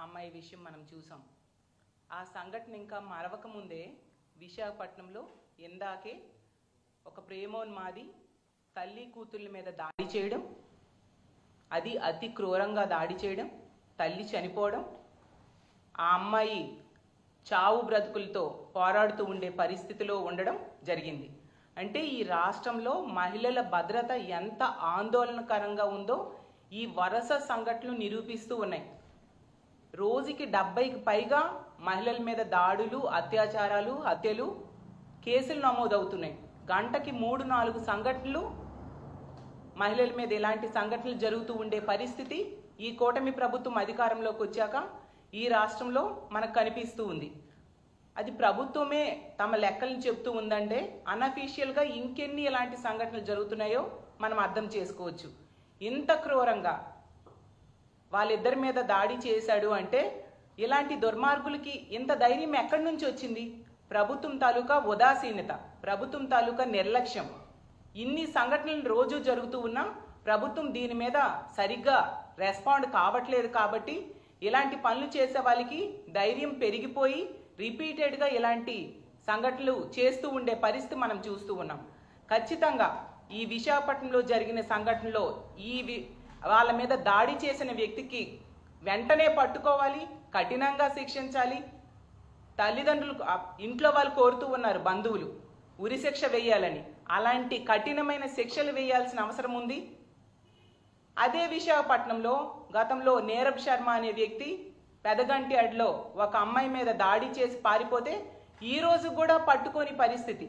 అమ్మాయి విషయం మనం చూసాం. ఆ సంఘటన ఇంకా మరవక ముందే విశాఖపట్నంలో ఎందాకే ఒక ప్రేమోన్మాది తల్లి కూతుళ్ళ మీద దాడి చేయడం, అది అతి క్రూరంగా దాడి చేయడం, తల్లి చనిపోవడం, ఆ అమ్మాయి చావు బ్రతుకులతో పోరాడుతూ ఉండే పరిస్థితిలో ఉండడం జరిగింది. అంటే ఈ రాష్ట్రంలో మహిళల భద్రత ఎంత ఆందోళనకరంగా ఉందో ఈ వరుస సంఘటనలు నిరూపిస్తూ ఉన్నాయి. రోజుకి 70కి పైగా మహిళల మీద దాడులు, అత్యాచారాలు, హత్యలు, కేసులు నమోదవుతున్నాయి. గంటకి 3-4 సంఘటనలు మహిళల మీద ఇలాంటి సంఘటనలు జరుగుతూ ఉండే పరిస్థితి ఈ కూటమి ప్రభుత్వం అధికారంలోకి వచ్చాక ఈ రాష్ట్రంలో మనకు కనిపిస్తూ ఉంది. అది ప్రభుత్వమే తమ లెక్కలను చెప్తూ ఉందంటే అన్అఫీషియల్గా ఇంకెన్ని ఇలాంటి సంఘటనలు జరుగుతున్నాయో మనం అర్థం చేసుకోవచ్చు. ఇంత క్రూరంగా వాళ్ళిద్దరి మీద దాడి చేశాడు అంటే ఇలాంటి దుర్మార్గులకి ఇంత ధైర్యం ఎక్కడి నుంచి వచ్చింది? ప్రభుత్వం తాలూకా ఉదాసీనత, ప్రభుత్వం తాలూకా నిర్లక్ష్యం. ఇన్ని సంఘటనలు రోజు జరుగుతూ ఉన్నా ప్రభుత్వం దీని మీద సరిగ్గా రెస్పాండ్ కావట్లేదు. కాబట్టి ఇలాంటి పనులు చేసే వాళ్ళకి ధైర్యం పెరిగిపోయి రిపీటెడ్గా ఇలాంటి సంఘటనలు చేస్తూ ఉండే పరిస్థితి మనం చూస్తూ ఉన్నాం. ఖచ్చితంగా ఈ విశాఖపట్నంలో జరిగిన సంఘటనలో వాళ్ళ మీద దాడి చేసిన వ్యక్తికి వెంటనే పట్టుకోవాలి, కఠినంగా శిక్షించాలి. తల్లిదండ్రులు, ఇంట్లో వాళ్ళు కోరుతూ ఉన్నారు బంధువులు ఉరిశిక్ష వేయాలని. అలాంటి కఠినమైన శిక్షలు వేయాల్సిన అవసరం ఉంది. అదే విశాఖపట్నంలో గతంలో నీరబ్ శర్మ అనే వ్యక్తి పెదగంటి అడిలో ఒక అమ్మాయి మీద దాడి చేసి పారిపోతే ఈ రోజు కూడా పట్టుకోని పరిస్థితి.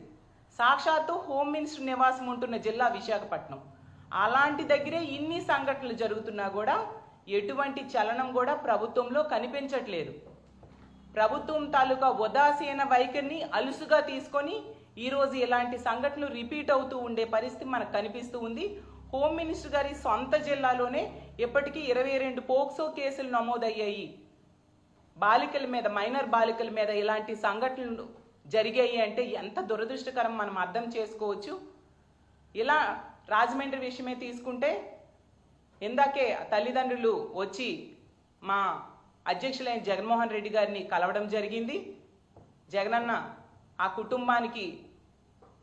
సాక్షాత్తు హోమ్ మినిస్టర్ నివాసం ఉంటున్న జిల్లా విశాఖపట్నం. అలాంటి దగ్గరే ఇన్ని సంఘటనలు జరుగుతున్నా కూడా ఎటువంటి చలనం కూడా ప్రభుత్వంలో కనిపించట్లేదు. ప్రభుత్వం తాలూకా ఉదాసీన వైఖరిని అలుసుగా తీసుకొని ఈరోజు ఇలాంటి సంఘటనలు రిపీట్ అవుతూ ఉండే పరిస్థితి మనకు కనిపిస్తూ ఉంది. హోమ్ మినిస్టర్ గారి సొంత జిల్లాలోనే ఇప్పటికీ 22 పోక్సో కేసులు నమోదయ్యాయి. బాలికల మీద, మైనర్ బాలికల మీద ఇలాంటి సంఘటనలు జరిగాయి అంటే ఎంత దురదృష్టకరం మనం అర్థం చేసుకోవచ్చు. ఇలా రాజమండ్రి విషయమే తీసుకుంటే ఇందాకే తల్లిదండ్రులు వచ్చి మా అధ్యక్షులైన జగన్మోహన్ రెడ్డి గారిని కలవడం జరిగింది. జగనన్న ఆ కుటుంబానికి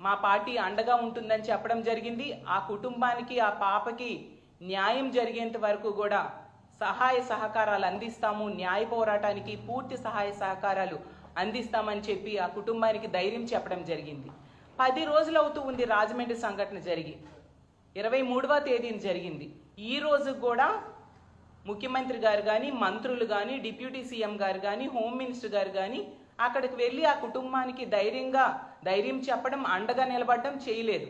మా పార్టీ అండగా ఉంటుందని చెప్పడం జరిగింది. ఆ కుటుంబానికి, ఆ పాపకి న్యాయం జరిగేంత వరకు కూడా సహాయ సహకారాలు అందిస్తాము, న్యాయ పోరాటానికి పూర్తి సహాయ సహకారాలు అందిస్తామని చెప్పి ఆ కుటుంబానికి ధైర్యం చెప్పడం జరిగింది. 10 రోజులు అవుతూ ఉంది రాజమండ్రి సంఘటన జరిగి. 23వ తేదీన జరిగింది. ఈ రోజు కూడా ముఖ్యమంత్రి గారు కానీ, మంత్రులు కానీ, డిప్యూటీ సీఎం గారు కానీ, హోమ్ మినిస్టర్ గారు కానీ అక్కడికి వెళ్ళి ఆ కుటుంబానికి ధైర్యం చెప్పడం, అండగా నిలబడడం చేయలేదు.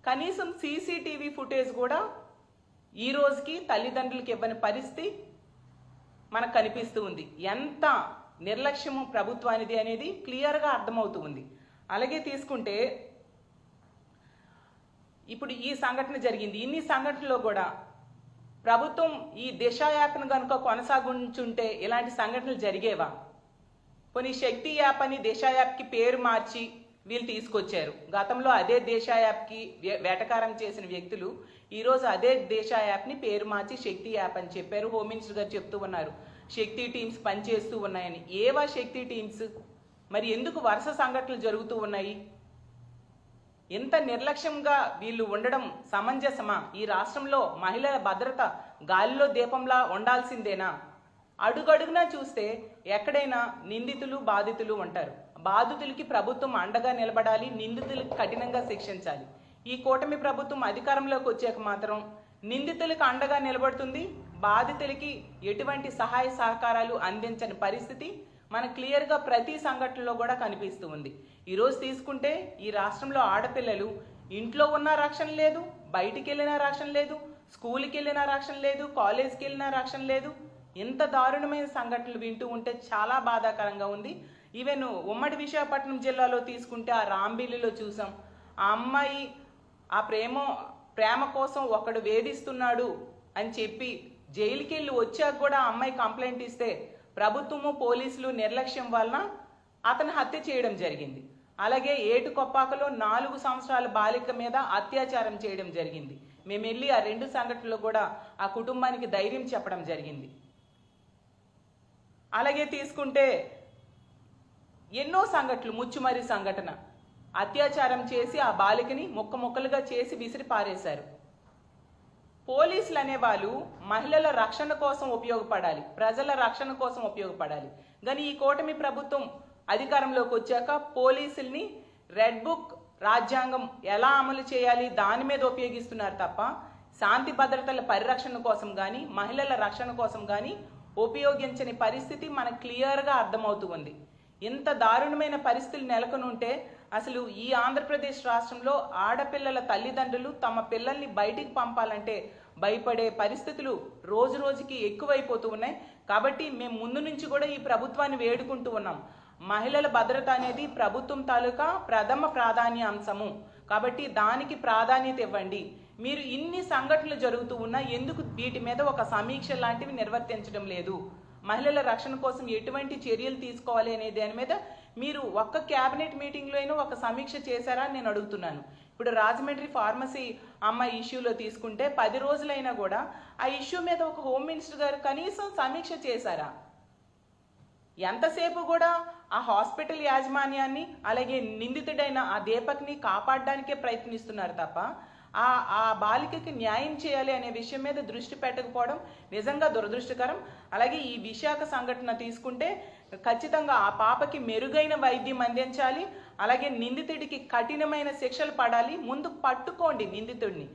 కనీసం సీసీటీవీ ఫుటేజ్ కూడా ఈ రోజుకి తల్లిదండ్రులకి ఇవ్వని పరిస్థితి మనకు కనిపిస్తూ ఉంది. ఎంత నిర్లక్ష్యము ప్రభుత్వానిది అనేది క్లియర్గా అర్థమవుతూ ఉంది. అలాగే తీసుకుంటే ఇప్పుడు ఈ సంఘటన జరిగింది. ఇన్ని సంఘటనలో కూడా ప్రభుత్వం ఈ దిశ యాప్ను కనుక కొనసాగించుంటే ఇలాంటి సంఘటనలు జరిగేవా? కొన్ని శక్తి యాప్ అని దిశ యాప్కి పేరు మార్చి వీళ్ళు తీసుకొచ్చారు. గతంలో అదే దిశ యాప్కి వేటకారం చేసిన వ్యక్తులు ఈరోజు అదే దిశ యాప్ని పేరు మార్చి శక్తి యాప్ అని చెప్పారు. హోమ్ మినిస్టర్ గారు చెప్తూ ఉన్నారు శక్తి టీమ్స్ పనిచేస్తూ ఉన్నాయని. ఏవా శక్తి టీమ్స్? మరి ఎందుకు వరుస సంఘటనలు జరుగుతూ ఉన్నాయి? ఎంత నిర్లక్ష్యంగా వీళ్ళు ఉండడం సమంజసమా? ఈ రాష్ట్రంలో మహిళల భద్రత గాలిలో దీపంలా ఉండాల్సిందేనా? అడుగడుగునా చూస్తే ఎక్కడైనా నిందితులు, బాధితులు ఉంటారు. బాధితులకి ప్రభుత్వం అండగా నిలబడాలి, నిందితులకి కఠినంగా శిక్షించాలి. ఈ కూటమి ప్రభుత్వం అధికారంలోకి వచ్చాక మాత్రం నిందితులకు అండగా నిలబడుతుంది, బాధితులకి ఎటువంటి సహాయ సహకారాలు అందించని పరిస్థితి మనకు క్లియర్గా ప్రతి సంఘటనలో కూడా కనిపిస్తూ ఉంది. ఈరోజు తీసుకుంటే ఈ రాష్ట్రంలో ఆడపిల్లలు ఇంట్లో ఉన్న రక్షణ లేదు, బయటికి వెళ్ళినా రక్షణ లేదు, స్కూల్కి వెళ్ళినా రక్షణ లేదు, కాలేజ్కి వెళ్ళినా రక్షణ లేదు. ఇంత దారుణమైన సంఘటనలు వింటూ ఉంటే చాలా బాధాకరంగా ఉంది. ఈవెన్ ఉమ్మడి విశాఖపట్నం జిల్లాలో తీసుకుంటే ఆ రాంబిల్లిలో చూసాం. ఆ అమ్మాయి ఆ ప్రేమ కోసం ఒకడు వేధిస్తున్నాడు అని చెప్పి జైలుకి వెళ్ళి వచ్చాక కూడా ఆ అమ్మాయి కంప్లైంట్ ఇస్తే ప్రభుత్వము, పోలీసులు నిర్లక్ష్యం వలన అతను హత్య చేయడం జరిగింది. అలాగే ఏటుకొప్పాకలో 4 సంవత్సరాల బాలిక మీద అత్యాచారం చేయడం జరిగింది. మేము వెళ్ళి ఆ 2 సంఘటనలు కూడా ఆ కుటుంబానికి ధైర్యం చెప్పడం జరిగింది. అలాగే తీసుకుంటే ఎన్నో సంఘటనలు, ముచ్చుమరి సంఘటన, అత్యాచారం చేసి ఆ బాలికని ముక్కలుగా చేసి విసిరి పారేశారు. పోలీసులు అనేవాళ్ళు మహిళల రక్షణ కోసం ఉపయోగపడాలి, ప్రజల రక్షణ కోసం ఉపయోగపడాలి. కానీ ఈ కూటమి ప్రభుత్వం అధికారంలోకి వచ్చాక పోలీసుల్ని రెడ్ బుక్ రాజ్యాంగం ఎలా అమలు చేయాలి దాని మీద ఉపయోగిస్తున్నారు తప్ప శాంతి భద్రతల పరిరక్షణ కోసం కానీ మహిళల రక్షణ కోసం కానీ ఉపయోగించని పరిస్థితి మనకు క్లియర్గా అర్థమవుతూ ఉంది. ఇంత దారుణమైన పరిస్థితులు నెలకొనుంటే అసలు ఈ ఆంధ్రప్రదేశ్ రాష్ట్రంలో ఆడపిల్లల తల్లిదండ్రులు తమ పిల్లల్ని బయటికి పంపాలంటే భయపడే పరిస్థితులు రోజు రోజుకి ఎక్కువైపోతూ ఉన్నాయి. కాబట్టి మేము ముందు నుంచి కూడా ఈ ప్రభుత్వాన్ని వేడుకుంటూ ఉన్నాం. మహిళల భద్రత అనేది ప్రభుత్వం తాలూకా ప్రథమ ప్రాధాన్య అంశము. కాబట్టి దానికి ప్రాధాన్యత ఇవ్వండి. మీరు ఇన్ని సంఘటనలు జరుగుతూ ఉన్నా ఎందుకు వీటి మీద ఒక సమీక్ష లాంటివి నిర్వర్తించడం లేదు? మహిళల రక్షణ కోసం ఎటువంటి చర్యలు తీసుకోవాలి అనే దాని మీద మీరు ఒక్క క్యాబినెట్ మీటింగ్లో అయినా ఒక సమీక్ష చేశారా అని నేను అడుగుతున్నాను. ఇప్పుడు రాజమండ్రి ఫార్మసీ అమ్మాయి ఇష్యూలో తీసుకుంటే 10 రోజులైనా కూడా ఆ ఇష్యూ మీద ఒక హోమ్ మినిస్టర్ గారు కనీసం సమీక్ష చేశారా? ఎంతసేపు కూడా ఆ హాస్పిటల్ యాజమాన్యాన్ని అలాగే నిందితుడైన ఆ దీపక్ని కాపాడడానికే ప్రయత్నిస్తున్నారు తప్ప ఆ బాలికకి న్యాయం చేయాలి అనే విషయం మీద దృష్టి పెట్టకపోవడం నిజంగా దురదృష్టకరం. అలాగే ఈ విశాఖ సంఘటన తీసుకుంటే ఖచ్చితంగా ఆ పాపకి మెరుగైన వైద్యం అందించాలి. అలాగే నిందితుడికి కఠినమైన శిక్షలు పడాలి. ముందు పట్టుకోండి నిందితుడిని.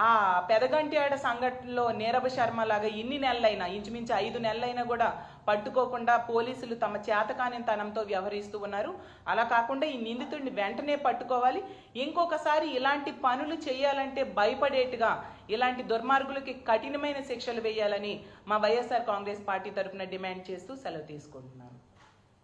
ఆ పెదగంట్యాడ సంఘటనలో నీరబ్ శర్మ లాగా ఇన్ని నెలలైనా, ఇంచుమించు 5 నెలలైనా కూడా పట్టుకోకుండా పోలీసులు తమ చేతకానితనంతో వ్యవహరిస్తూ ఉన్నారు. అలా కాకుండా ఈ నిందితుడిని వెంటనే పట్టుకోవాలి. ఇంకొకసారి ఇలాంటి పనులు చేయాలంటే భయపడేట్టుగా ఇలాంటి దుర్మార్గులకి కఠినమైన శిక్షలు వేయాలని మా వైఎస్ఆర్ కాంగ్రెస్ పార్టీ తరఫున డిమాండ్ చేస్తూ సెలవు తీసుకుంటున్నాను.